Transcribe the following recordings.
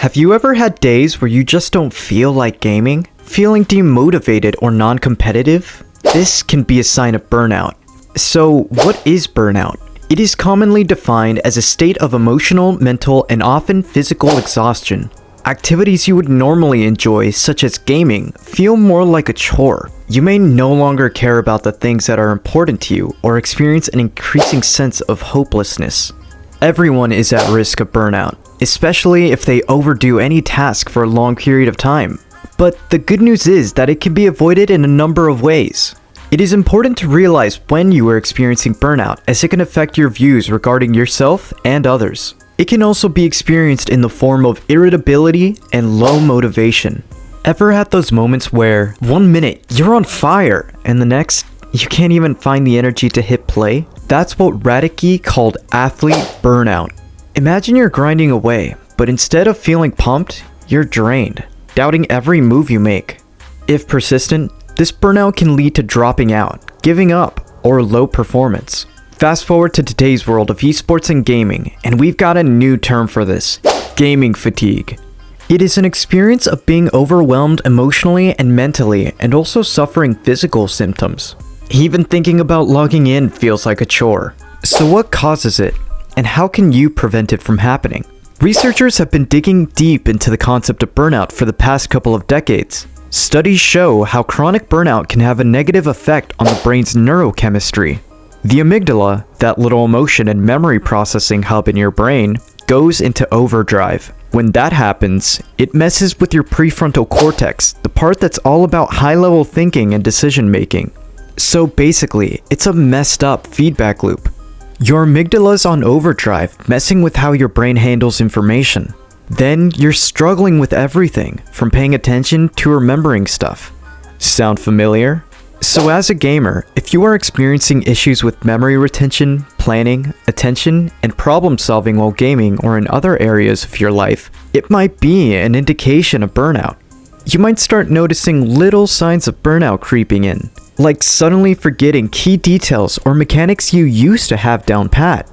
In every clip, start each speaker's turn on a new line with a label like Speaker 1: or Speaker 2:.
Speaker 1: Have you ever had days where you just don't feel like gaming? Feeling demotivated or non-competitive? This can be a sign of burnout. So, what is burnout? It is commonly defined as a state of emotional, mental, and often physical exhaustion. Activities you would normally enjoy, such as gaming, feel more like a chore. You may no longer care about the things that are important to you or experience an increasing sense of hopelessness. Everyone is at risk of burnout, especially if they overdo any task for a long period of time. But the good news is that it can be avoided in a number of ways. It is important to realize when you are experiencing burnout, as it can affect your views regarding yourself and others. It can also be experienced in the form of irritability and low motivation. Ever had those moments where 1 minute you're on fire and the next you can't even find the energy to hit play? That's what Radicki called athlete burnout. Imagine you're grinding away, but instead of feeling pumped, you're drained, doubting every move you make. If persistent, this burnout can lead to dropping out, giving up, or low performance. Fast forward to today's world of esports and gaming, and we've got a new term for this: gaming fatigue. It is an experience of being overwhelmed emotionally and mentally, and also suffering physical symptoms. Even thinking about logging in feels like a chore. So what causes it? And how can you prevent it from happening? Researchers have been digging deep into the concept of burnout for the past couple of decades. Studies show how chronic burnout can have a negative effect on the brain's neurochemistry. The amygdala, that little emotion and memory processing hub in your brain, goes into overdrive. When that happens, it messes with your prefrontal cortex, the part that's all about high-level thinking and decision-making. So basically, it's a messed up feedback loop. Your amygdala's on overdrive, messing with how your brain handles information. Then you're struggling with everything, from paying attention to remembering stuff. Sound familiar? So as a gamer, if you are experiencing issues with memory retention, planning, attention, and problem solving while gaming or in other areas of your life, it might be an indication of burnout. You might start noticing little signs of burnout creeping in, like suddenly forgetting key details or mechanics you used to have down pat.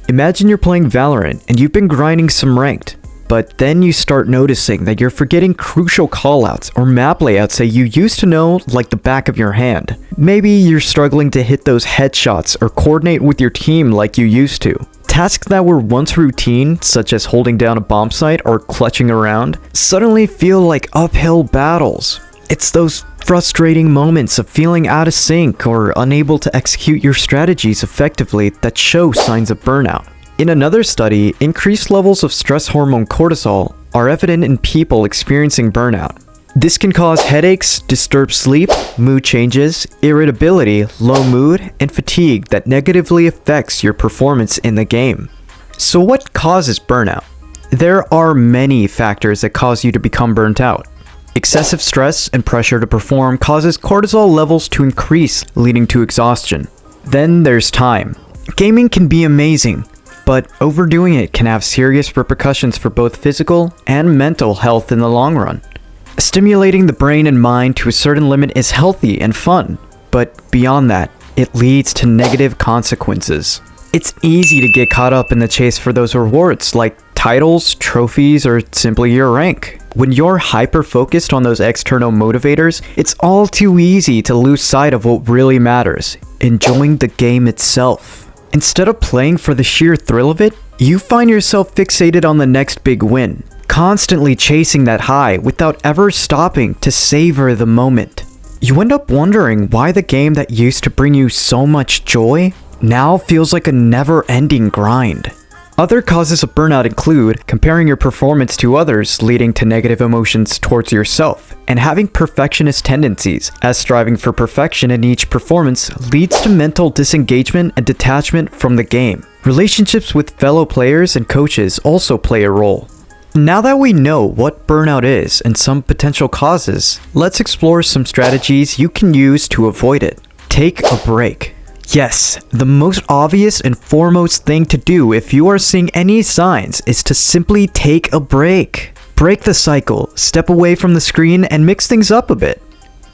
Speaker 1: Imagine you're playing Valorant and you've been grinding some ranked, but then you start noticing that you're forgetting crucial callouts or map layouts that you used to know like the back of your hand. Maybe you're struggling to hit those headshots or coordinate with your team like you used to. Tasks that were once routine, such as holding down a bomb site or clutching around, suddenly feel like uphill battles. It's those frustrating moments of feeling out of sync or unable to execute your strategies effectively that show signs of burnout. In another study, increased levels of stress hormone cortisol are evident in people experiencing burnout. This can cause headaches, disturbed sleep, mood changes, irritability, low mood, and fatigue that negatively affects your performance in the game. So what causes burnout? There are many factors that cause you to become burnt out. Excessive stress and pressure to perform causes cortisol levels to increase, leading to exhaustion. Then there's time. Gaming can be amazing, but overdoing it can have serious repercussions for both physical and mental health in the long run. Stimulating the brain and mind to a certain limit is healthy and fun, but beyond that, it leads to negative consequences. It's easy to get caught up in the chase for those rewards, like titles, trophies, or simply your rank. When you're hyper-focused on those external motivators, it's all too easy to lose sight of what really matters: enjoying the game itself. Instead of playing for the sheer thrill of it, you find yourself fixated on the next big win, constantly chasing that high without ever stopping to savor the moment. You end up wondering why the game that used to bring you so much joy now feels like a never-ending grind. Other causes of burnout include comparing your performance to others, leading to negative emotions towards yourself, and having perfectionist tendencies, as striving for perfection in each performance leads to mental disengagement and detachment from the game. Relationships with fellow players and coaches also play a role. Now that we know what burnout is and some potential causes, let's explore some strategies you can use to avoid it. Take a break. Yes, the most obvious and foremost thing to do if you are seeing any signs is to simply take a break. Break the cycle, step away from the screen, and mix things up a bit.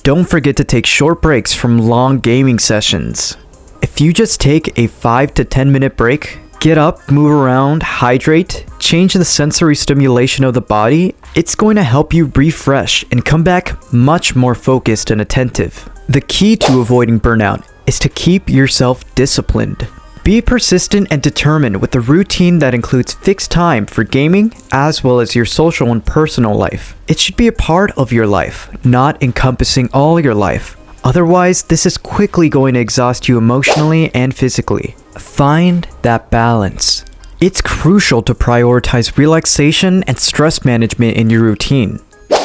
Speaker 1: Don't forget to take short breaks from long gaming sessions. If you just take a 5 to 10 minute break, Get up, move around, hydrate, change the sensory stimulation of the body. It's going to help you refresh and come back much more focused and attentive. The key to avoiding burnout is to keep yourself disciplined. Be persistent and determined with a routine that includes fixed time for gaming as well as your social and personal life. It should be a part of your life, not encompassing all your life. Otherwise, this is quickly going to exhaust you emotionally and physically. Find that balance. It's crucial to prioritize relaxation and stress management in your routine.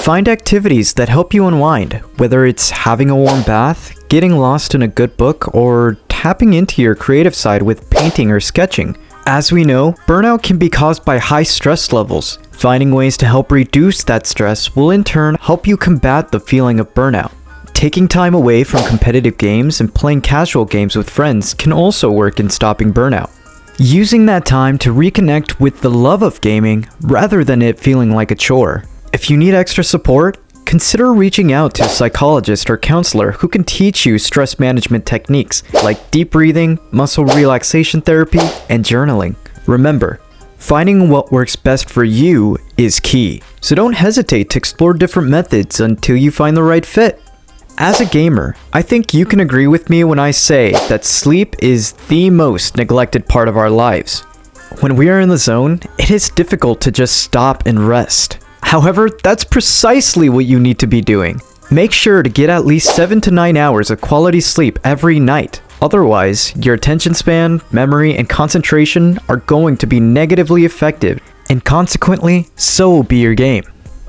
Speaker 1: Find activities that help you unwind, whether it's having a warm bath, getting lost in a good book, or tapping into your creative side with painting or sketching. As we know, burnout can be caused by high stress levels. Finding ways to help reduce that stress will in turn help you combat the feeling of burnout. Taking time away from competitive games and playing casual games with friends can also work in stopping burnout. Using that time to reconnect with the love of gaming rather than it feeling like a chore. If you need extra support, consider reaching out to a psychologist or counselor who can teach you stress management techniques like deep breathing, muscle relaxation therapy, and journaling. Remember, finding what works best for you is key, so don't hesitate to explore different methods until you find the right fit. As a gamer, I think you can agree with me when I say that sleep is the most neglected part of our lives. When we are in the zone, it is difficult to just stop and rest. However, that's precisely what you need to be doing. Make sure to get at least 7 to 9 hours of quality sleep every night. Otherwise, your attention span, memory, and concentration are going to be negatively affected, and consequently, so will be your game.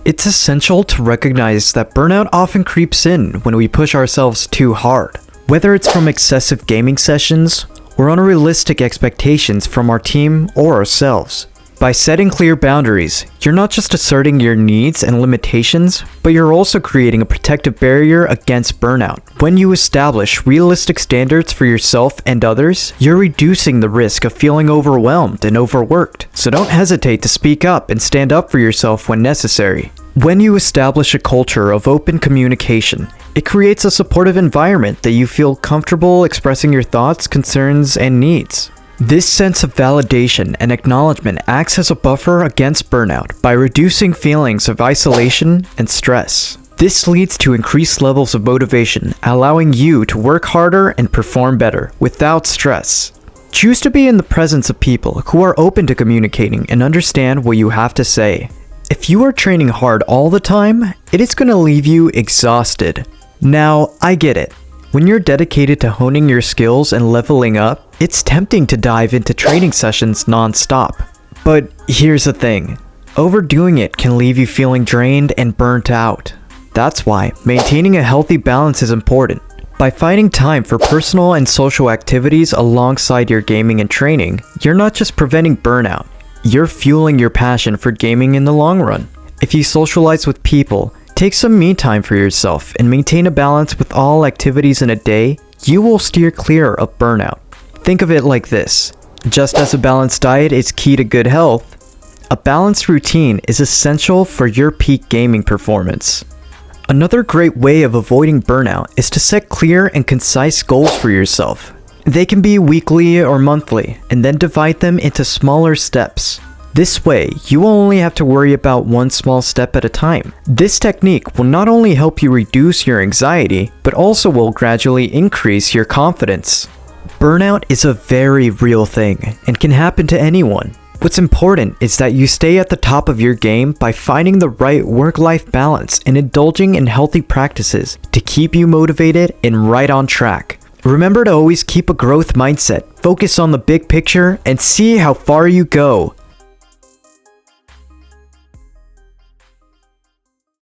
Speaker 1: It's essential to recognize that burnout often creeps in when we push ourselves too hard. Whether it's from excessive gaming sessions or unrealistic expectations from our team or ourselves. By setting clear boundaries, you're not just asserting your needs and limitations, but you're also creating a protective barrier against burnout. When you establish realistic standards for yourself and others, you're reducing the risk of feeling overwhelmed and overworked. So don't hesitate to speak up and stand up for yourself when necessary. When you establish a culture of open communication, it creates a supportive environment that you feel comfortable expressing your thoughts, concerns, and needs. This sense of validation and acknowledgement acts as a buffer against burnout by reducing feelings of isolation and stress. This leads to increased levels of motivation, allowing you to work harder and perform better without stress. Choose to be in the presence of people who are open to communicating and understand what you have to say. If you are training hard all the time, it is going to leave you exhausted. Now, I get it. When you're dedicated to honing your skills and leveling up, it's tempting to dive into training sessions non-stop. But here's the thing, overdoing it can leave you feeling drained and burnt out. That's why maintaining a healthy balance is important. By finding time for personal and social activities alongside your gaming and training, you're not just preventing burnout, you're fueling your passion for gaming in the long run. If you socialize with people, take some me time for yourself, and maintain a balance with all activities in a day, you will steer clear of burnout. Think of it like this. Just as a balanced diet is key to good health, a balanced routine is essential for your peak gaming performance. Another great way of avoiding burnout is to set clear and concise goals for yourself. They can be weekly or monthly, and then divide them into smaller steps. This way, you will only have to worry about one small step at a time. This technique will not only help you reduce your anxiety, but also will gradually increase your confidence. Burnout is a very real thing and can happen to anyone. What's important is that you stay at the top of your game by finding the right work-life balance and indulging in healthy practices to keep you motivated and right on track. Remember to always keep a growth mindset, focus on the big picture, and see how far you go.